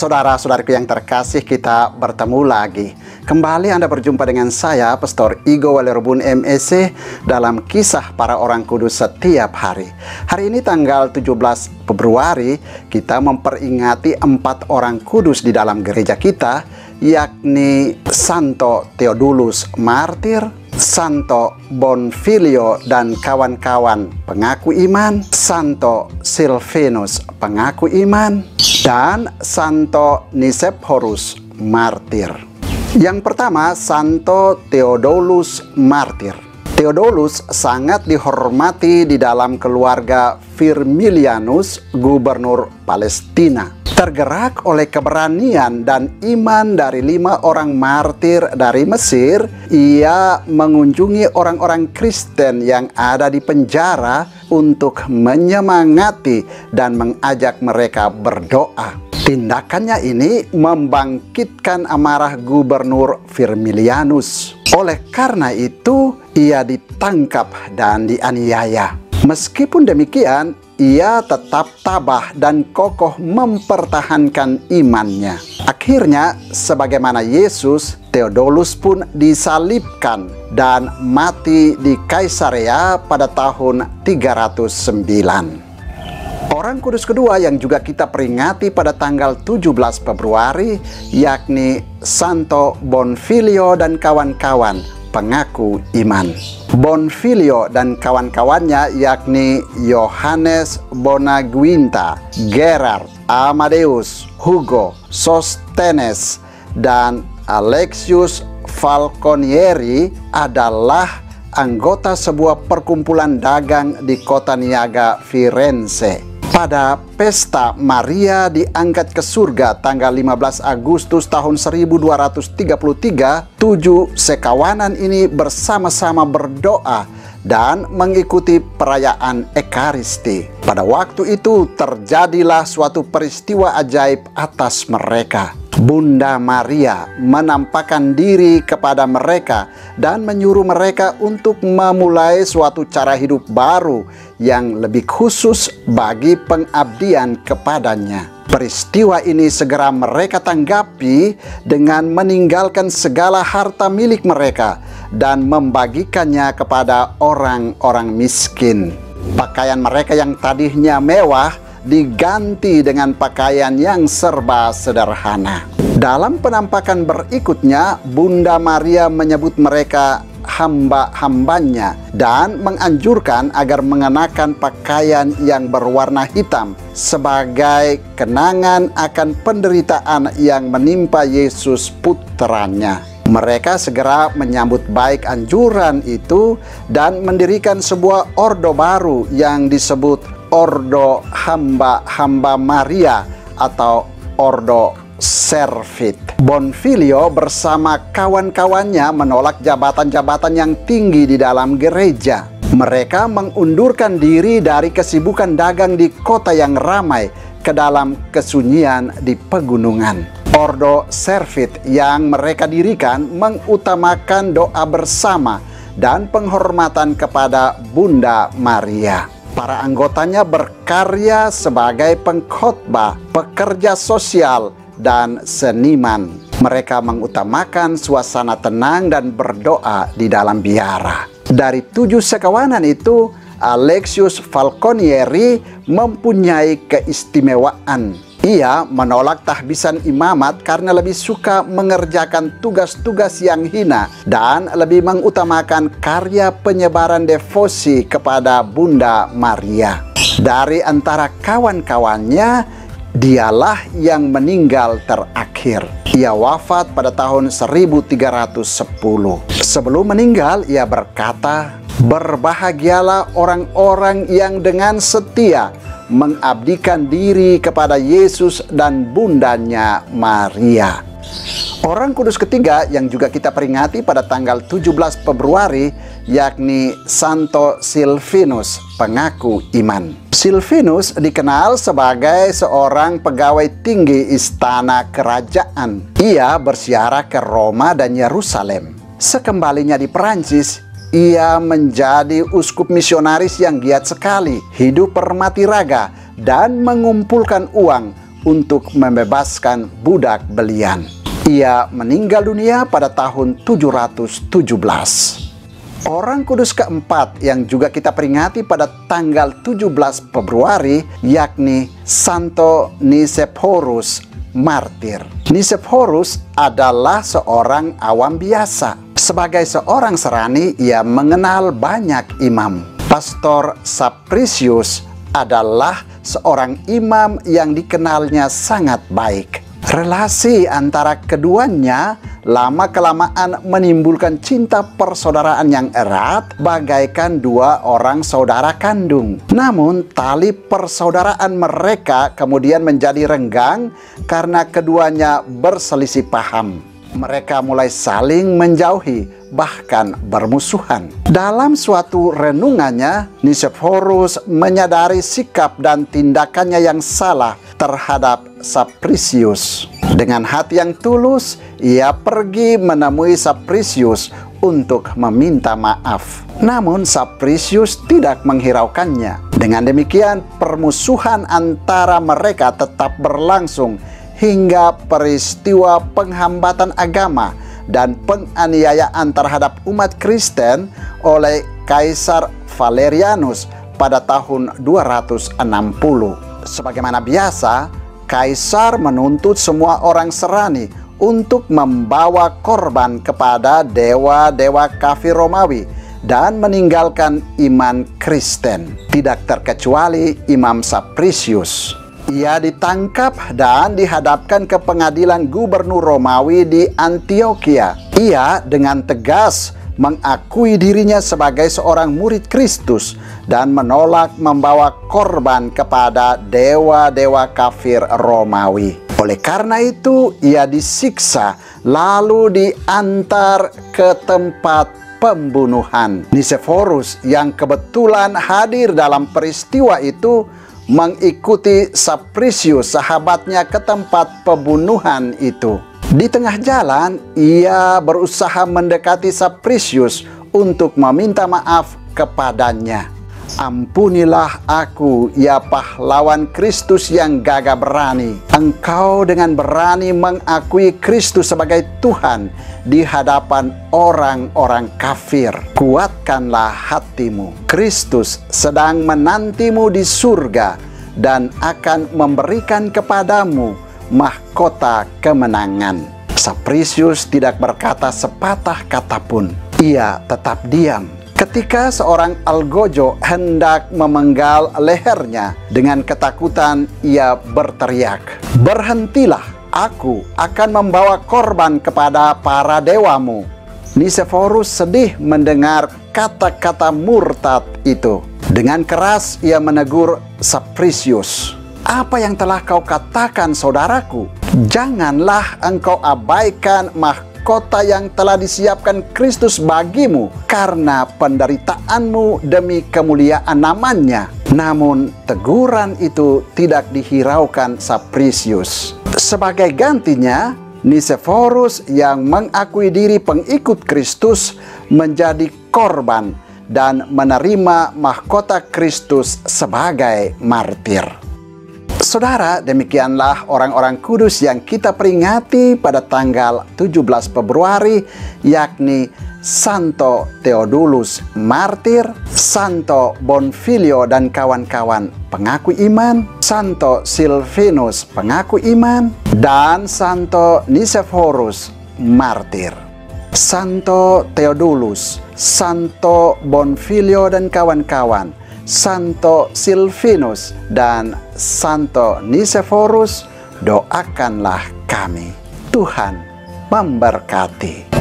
Saudara-saudariku yang terkasih, kita bertemu lagi. Kembali Anda berjumpa dengan saya, Pastor Igo Walerbun MEC, dalam kisah para orang kudus setiap hari. Hari ini tanggal 17 Februari, kita memperingati 4 orang kudus di dalam gereja kita, yakni Santo Theodulus Martir, Santo Bonfilio dan kawan-kawan pengaku iman, Santo Silvanus pengaku iman, dan Santo Nicephorus Martir. Yang pertama, Santo Theodulus Martir. Theodulus sangat dihormati di dalam keluarga Firmilianus, gubernur Palestina. Tergerak oleh keberanian dan iman dari 5 orang martir dari Mesir, ia mengunjungi orang-orang Kristen yang ada di penjara untuk menyemangati dan mengajak mereka berdoa. Tindakannya ini membangkitkan amarah gubernur Firmilianus. Oleh karena itu, ia ditangkap dan dianiaya. Meskipun demikian, ia tetap tabah dan kokoh mempertahankan imannya. Akhirnya, sebagaimana Yesus, Theodulus pun disalibkan dan mati di Kaisarea pada tahun 309. Orang kudus kedua yang juga kita peringati pada tanggal 17 Februari, yakni Santo Bonfilio dan kawan-kawan pengaku iman. Bonfilio dan kawan-kawannya yakni Yohanes Bonaguinta, Gerard, Amadeus, Hugo, Sostenes, dan Alexius Falconieri adalah anggota sebuah perkumpulan dagang di kota niaga Firenze. Pada pesta Maria diangkat ke surga tanggal 15 Agustus tahun 1233, 7 sekawanan ini bersama-sama berdoa dan mengikuti perayaan Ekaristi. Pada waktu itu terjadilah suatu peristiwa ajaib atas mereka. Bunda Maria menampakkan diri kepada mereka dan menyuruh mereka untuk memulai suatu cara hidup baru yang lebih khusus bagi pengabdian kepadanya. Peristiwa ini segera mereka tanggapi dengan meninggalkan segala harta milik mereka dan membagikannya kepada orang-orang miskin. Pakaian mereka yang tadinya mewah diganti dengan pakaian yang serba sederhana. Dalam penampakan berikutnya, Bunda Maria menyebut mereka hamba-hambanya dan menganjurkan agar mengenakan pakaian yang berwarna hitam sebagai kenangan akan penderitaan yang menimpa Yesus putranya. Mereka segera menyambut baik anjuran itu dan mendirikan sebuah ordo baru yang disebut Ordo Hamba-Hamba Maria atau Ordo Servit. Bonfilio bersama kawan-kawannya menolak jabatan-jabatan yang tinggi di dalam gereja. Mereka mengundurkan diri dari kesibukan dagang di kota yang ramai ke dalam kesunyian di pegunungan. Ordo Servit yang mereka dirikan mengutamakan doa bersama dan penghormatan kepada Bunda Maria. Para anggotanya berkarya sebagai pengkhotbah, pekerja sosial, dan seniman. Mereka mengutamakan suasana tenang dan berdoa di dalam biara. Dari 7 sekawanan itu, Alexius Falconieri mempunyai keistimewaan. Ia menolak tahbisan imamat karena lebih suka mengerjakan tugas-tugas yang hina dan lebih mengutamakan karya penyebaran devosi kepada Bunda Maria. Dari antara kawan-kawannya, dialah yang meninggal terakhir. Ia wafat pada tahun 1310. Sebelum meninggal, ia berkata, "Berbahagialah orang-orang yang dengan setia mengabdikan diri kepada Yesus dan bundanya Maria." Orang kudus ketiga yang juga kita peringati pada tanggal 17 Februari yakni Santo Silvanus pengaku iman. Silvanus dikenal sebagai seorang pegawai tinggi istana kerajaan. Ia berziarah ke Roma dan Yerusalem. Sekembalinya di Perancis, ia menjadi uskup misionaris yang giat sekali, hidup bermati raga, dan mengumpulkan uang untuk membebaskan budak belian. Ia meninggal dunia pada tahun 717. Orang kudus keempat yang juga kita peringati pada tanggal 17 Februari yakni Santo Nicephorus martir. Nicephorus adalah seorang awam biasa. Sebagai seorang serani, ia mengenal banyak imam. Pastor Sapricius adalah seorang imam yang dikenalnya sangat baik. Relasi antara keduanya lama-kelamaan menimbulkan cinta persaudaraan yang erat bagaikan dua orang saudara kandung. Namun tali persaudaraan mereka kemudian menjadi renggang karena keduanya berselisih paham. Mereka mulai saling menjauhi, bahkan bermusuhan. Dalam suatu renungannya, Nicephorus menyadari sikap dan tindakannya yang salah terhadap Sapricius. Dengan hati yang tulus, ia pergi menemui Sapricius untuk meminta maaf. Namun Sapricius tidak menghiraukannya. Dengan demikian, permusuhan antara mereka tetap berlangsung hingga peristiwa penghambatan agama dan penganiayaan terhadap umat Kristen oleh Kaisar Valerianus pada tahun 260. Sebagaimana biasa, Kaisar menuntut semua orang serani untuk membawa korban kepada dewa-dewa kafir Romawi dan meninggalkan iman Kristen, tidak terkecuali Imam Sapricius. Ia ditangkap dan dihadapkan ke pengadilan gubernur Romawi di Antioquia. Ia dengan tegas mengakui dirinya sebagai seorang murid Kristus dan menolak membawa korban kepada dewa-dewa kafir Romawi. Oleh karena itu, ia disiksa lalu diantar ke tempat pembunuhan. Nicephorus yang kebetulan hadir dalam peristiwa itu mengikuti Sapricius sahabatnya ke tempat pembunuhan itu. Di tengah jalan, ia berusaha mendekati Sapricius untuk meminta maaf kepadanya. Ampunilah aku, ya pahlawan Kristus yang gagah berani. Engkau dengan berani mengakui Kristus sebagai Tuhan di hadapan orang-orang kafir. Kuatkanlah hatimu. Kristus sedang menantimu di surga dan akan memberikan kepadamu mahkota kemenangan. Sapricius tidak berkata sepatah kata pun. Ia tetap diam. Ketika seorang algojo hendak memenggal lehernya, dengan ketakutan ia berteriak, "Berhentilah, aku akan membawa korban kepada para dewamu." Nicephorus sedih mendengar kata-kata murtad itu. Dengan keras ia menegur Sapricius, "Apa yang telah kau katakan, saudaraku? Janganlah engkau abaikan mahkota yang telah disiapkan Kristus bagimu karena penderitaanmu demi kemuliaan namanya." Namun teguran itu tidak dihiraukan Sapricius. Sebagai gantinya, Nicephorus yang mengakui diri pengikut Kristus menjadi korban dan menerima mahkota Kristus sebagai martir. Saudara, demikianlah orang-orang kudus yang kita peringati pada tanggal 17 Februari, yakni Santo Theodulus martir, Santo Bonfilio dan kawan-kawan pengaku iman, Santo Silvinus pengaku iman, dan Santo Nicephorus martir. Santo Theodulus, Santo Bonfilio dan kawan-kawan, Santo Silvinus dan Santo Nicephorus, doakanlah kami. Tuhan memberkati.